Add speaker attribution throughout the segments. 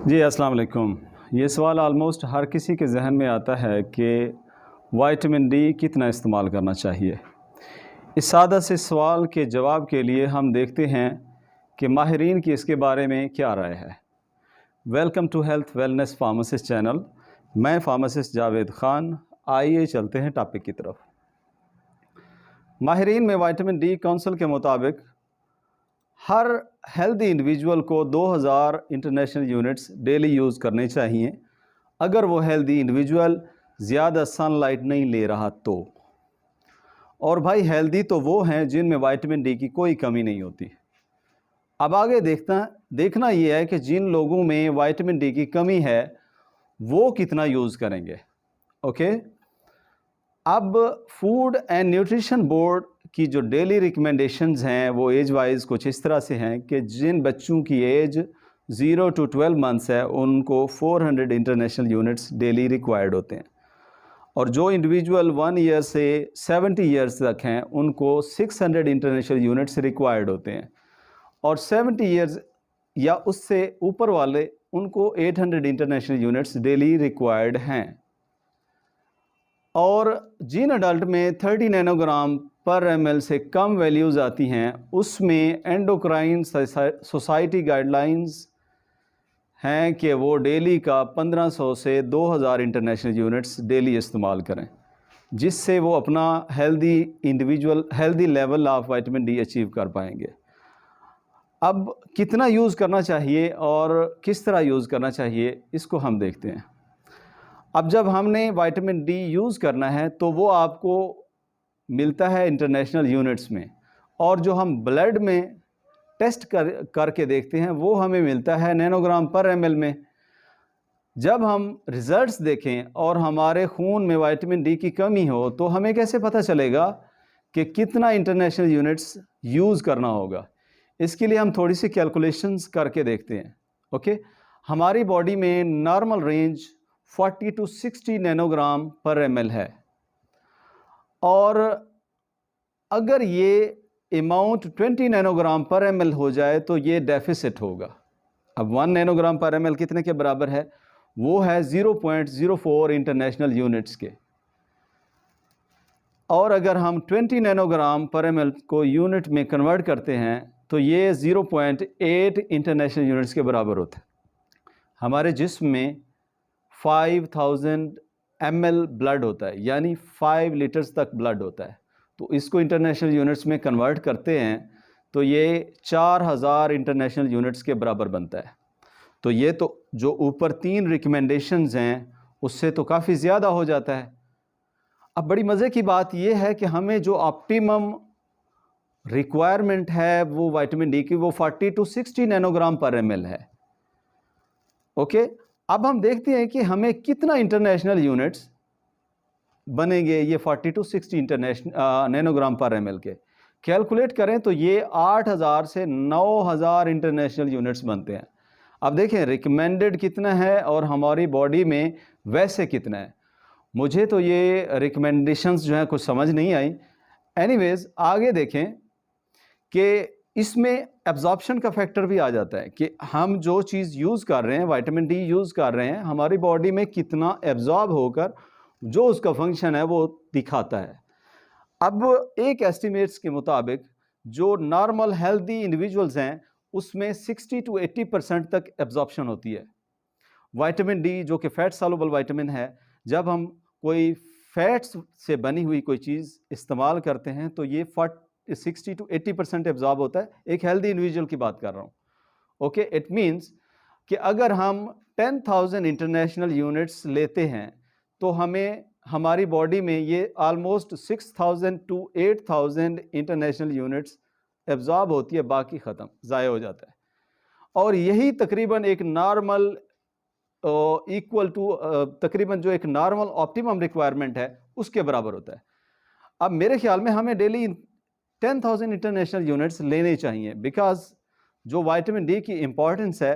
Speaker 1: जी अस्सलाम वालेकुम। ये सवाल आलमोस्ट हर किसी के जहन में आता है कि विटामिन डी कितना इस्तेमाल करना चाहिए। इस सादा से सवाल के जवाब के लिए हम देखते हैं कि माहिरीन की इसके बारे में क्या राय है। Welcome to health wellness pharmacist channel. मैं फार्मासिस्ट जावेद ख़ान। आइए चलते हैं टॉपिक की तरफ। माहिरीन में विटामिन डी काउंसिल के मुताबिक हर हेल्दी इंडिविजुअल को 2000 इंटरनेशनल यूनिट्स डेली यूज़ करने चाहिए, अगर वो हेल्दी इंडिविजुअल ज़्यादा सनलाइट नहीं ले रहा तो। और भाई हेल्दी तो वो हैं जिनमें विटामिन डी की कोई कमी नहीं होती। अब आगे देखना ये है कि जिन लोगों में विटामिन डी की कमी है वो कितना यूज़ करेंगे। ओके, अब फूड एंड न्यूट्रिशन बोर्ड की जो डेली रिकमेंडेशंस हैं वो एज वाइज कुछ इस तरह से हैं कि जिन बच्चों की एज 0 to 12 मंथ्स है उनको 400 इंटरनेशनल यूनिट्स डेली रिक्वायर्ड होते हैं, और जो इंडिविजुअल 1 ईयर से 70 ईयर्स तक हैं उनको 600 इंटरनेशनल यूनिट्स रिक्वायर्ड होते हैं, और 70 ईयर्स या उससे ऊपर वाले उनको 800 इंटरनेशनल यूनिट्स डेली रिक्वायर्ड हैं। और जिन अडल्ट में 30 नैनोग्राम पर ml से कम वैल्यूज़ आती हैं उसमें एंडोक्राइन सोसाइटी गाइडलाइंस हैं कि वो डेली का 1500 से 2000 इंटरनेशनल यूनिट्स डेली इस्तेमाल करें, जिससे वो अपना healthy level of vitamin D achieve कर पाएंगे। अब कितना यूज़ करना चाहिए और किस तरह यूज़ करना चाहिए इसको हम देखते हैं। अब जब हमने विटामिन डी यूज़ करना है तो वो आपको मिलता है इंटरनेशनल यूनिट्स में, और जो हम ब्लड में टेस्ट करके देखते हैं वो हमें मिलता है नैनोग्राम पर ml में। जब हम रिज़ल्ट्स देखें और हमारे खून में विटामिन डी की कमी हो तो हमें कैसे पता चलेगा कि कितना इंटरनेशनल यूनिट्स यूज़ करना होगा। इसके लिए हम थोड़ी सी कैलकुलेशंस करके देखते हैं। ओके, हमारी बॉडी में नॉर्मल रेंज 40 to 60 नैनोग्राम पर ml है, और अगर ये अमाउंट 20 नैनोग्राम पर ml हो जाए तो ये डेफिसिट होगा। अब 1 नैनोग्राम पर ml कितने के बराबर है? वो है 0.04 इंटरनेशनल यूनिट्स के, और अगर हम 20 नैनोग्राम पर ml को यूनिट में कन्वर्ट करते हैं तो ये 0.8 इंटरनेशनल यूनिट्स के बराबर होता है। हमारे जिस्म में 5000 ml ब्लड होता है, यानी 5 लीटर्स तक ब्लड होता है, तो इसको इंटरनेशनल यूनिट्स में कन्वर्ट करते हैं तो ये 4000 इंटरनेशनल यूनिट्स के बराबर बनता है। तो ये तो जो ऊपर 3 रिकमेंडेशंस हैं उससे तो काफ़ी ज़्यादा हो जाता है। अब बड़ी मज़े की बात ये है कि हमें जो ऑप्टिमम रिक्वायरमेंट है वो विटामिन डी की वो 40 to 60 नैनोग्राम पर ml है। ओके, अब हम देखते हैं कि हमें कितना इंटरनेशनल यूनिट्स बनेंगे ये 40 to 60 नैनोग्राम पर ml के। कैलकुलेट करें तो ये 8000 से 9000 इंटरनेशनल यूनिट्स बनते हैं। अब देखें रिकमेंडेड कितना है और हमारी बॉडी में वैसे कितना है। मुझे तो ये रिकमेंडेशंस जो हैं कुछ समझ नहीं आई। एनीवेज आगे देखें कि इसमें एब्जॉर्प्शन का फैक्टर भी आ जाता है कि हम जो चीज़ यूज़ कर रहे हैं, विटामिन डी यूज़ कर रहे हैं, हमारी बॉडी में कितना एब्जॉर्ब होकर जो उसका फंक्शन है वो दिखाता है। अब एक एस्टिमेट्स के मुताबिक जो नॉर्मल हेल्दी इंडिविजुअल्स हैं उसमें 60 to 80% तक एब्जॉर्प्शन होती है। विटामिन डी जो कि फैट सॉल्युबल विटामिन है, जब हम कोई फैट्स से बनी हुई कोई चीज़ इस्तेमाल करते हैं तो ये 60 to 80% एब्जॉर्ब होता है। एक हेल्दी इंडिविजुअल की बात कर रहा हूँ। ओके, इट मीन्स कि अगर हम 10,000 इंटरनेशनल यूनिट्स लेते हैं तो हमें हमारी बॉडी में ये almost 6000 to 8000 international units absorb होती है, बाकी ख़त्म ज़ाया हो जाता है। और यही तकरीबन एक नॉर्मल इक्वल टू तकरीबन जो एक नॉर्मल ऑप्टिमम रिक्वायरमेंट है उसके बराबर होता है। अब मेरे ख्याल में हमें डेली 10,000 इंटरनेशनल यूनिट्स लेने चाहिए, बिकॉज जो विटामिन डी की इम्पॉर्टेंस है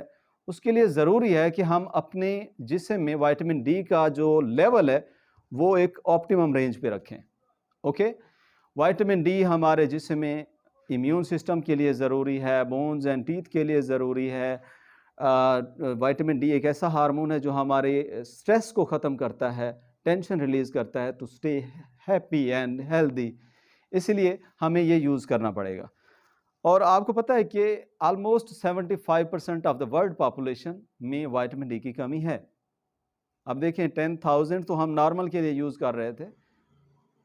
Speaker 1: उसके लिए ज़रूरी है कि हम अपने जिस्म में विटामिन डी का जो लेवल है वो एक ऑप्टिमम रेंज पे रखें। ओके, विटामिन डी हमारे जिस्म में इम्यून सिस्टम के लिए ज़रूरी है, बोन्स एंड टीथ के लिए ज़रूरी है, विटामिन डी एक ऐसा हार्मोन है जो हमारे स्ट्रेस को ख़त्म करता है, टेंशन रिलीज़ करता है to stay happy and healthy, इसलिए हमें ये यूज़ करना पड़ेगा। और आपको पता है कि almost 75% of the world population में विटामिन डी की कमी है। अब देखें 10,000 तो हम नॉर्मल के लिए यूज़ कर रहे थे,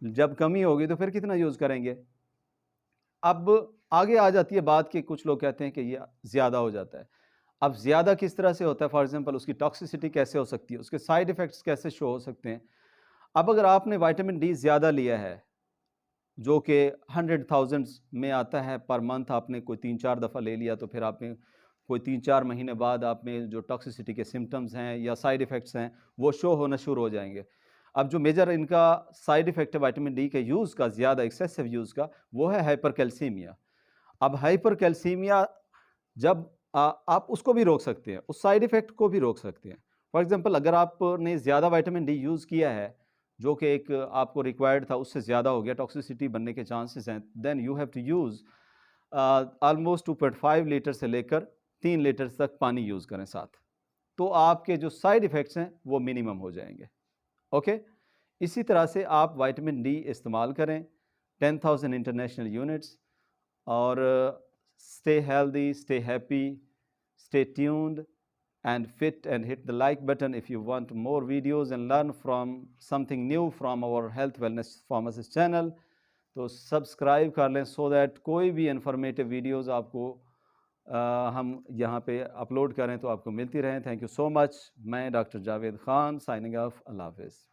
Speaker 1: जब कमी होगी तो फिर कितना यूज़ करेंगे? अब आगे आ जाती है बात कि कुछ लोग कहते हैं कि ये ज़्यादा हो जाता है। अब ज़्यादा किस तरह से होता है? फॉर एग्ज़ाम्पल उसकी टॉक्सिसिटी कैसे हो सकती है? उसके साइड इफ़ेक्ट्स कैसे शो हो सकते हैं? अब अगर आपने विटामिन डी ज़्यादा लिया है, जो कि 100,000s में आता है पर मंथ, आपने कोई 3-4 दफ़ा ले लिया तो फिर आपने कोई 3-4 महीने बाद आप में जो टॉक्सिसिटी के सिम्पटम्स हैं या साइड इफ़ेक्ट्स हैं, वो शो होना शुरू हो जाएँगे। अब जो मेजर इनका साइड इफ़ेक्ट है विटामिन डी के यूज़ का, ज़्यादा एक्सेसिव यूज़ का, वो है हाइपरकैल्सीमिया। अब हाइपरकैल्सीमिया जब आप उसको भी रोक सकते हैं, उस साइड इफ़ेक्ट को भी रोक सकते हैं। फॉर एग्ज़ाम्पल अगर आपने ज़्यादा विटामिन डी यूज़ किया है, जो कि एक आपको रिक्वायर्ड था, उससे ज़्यादा हो गया, टॉक्सिसिटी बनने के चांसेस हैं, then you have to use almost 2.5 litre से लेकर 3 लीटर तक पानी यूज़ करें साथ। तो आपके जो साइड इफ़ेक्ट्स हैं, वो मिनिमम हो जाएँगे। ओके? इसी तरह से आप विटामिन डी इस्तेमाल करें, 10,000 इंटरनेशनल यूनिट्स, और stay healthy, stay happy, stay tuned and fit, and hit the like button if you want more videos and learn from something new from our health wellness pharmacist channel. तो subscribe कर लें so that कोई भी informative videos आपको हम यहाँ पे upload करें तो आपको मिलती रहें। Thank you so much. मैं doctor Javed Khan signing off. अल्लाह हाफ़िज़।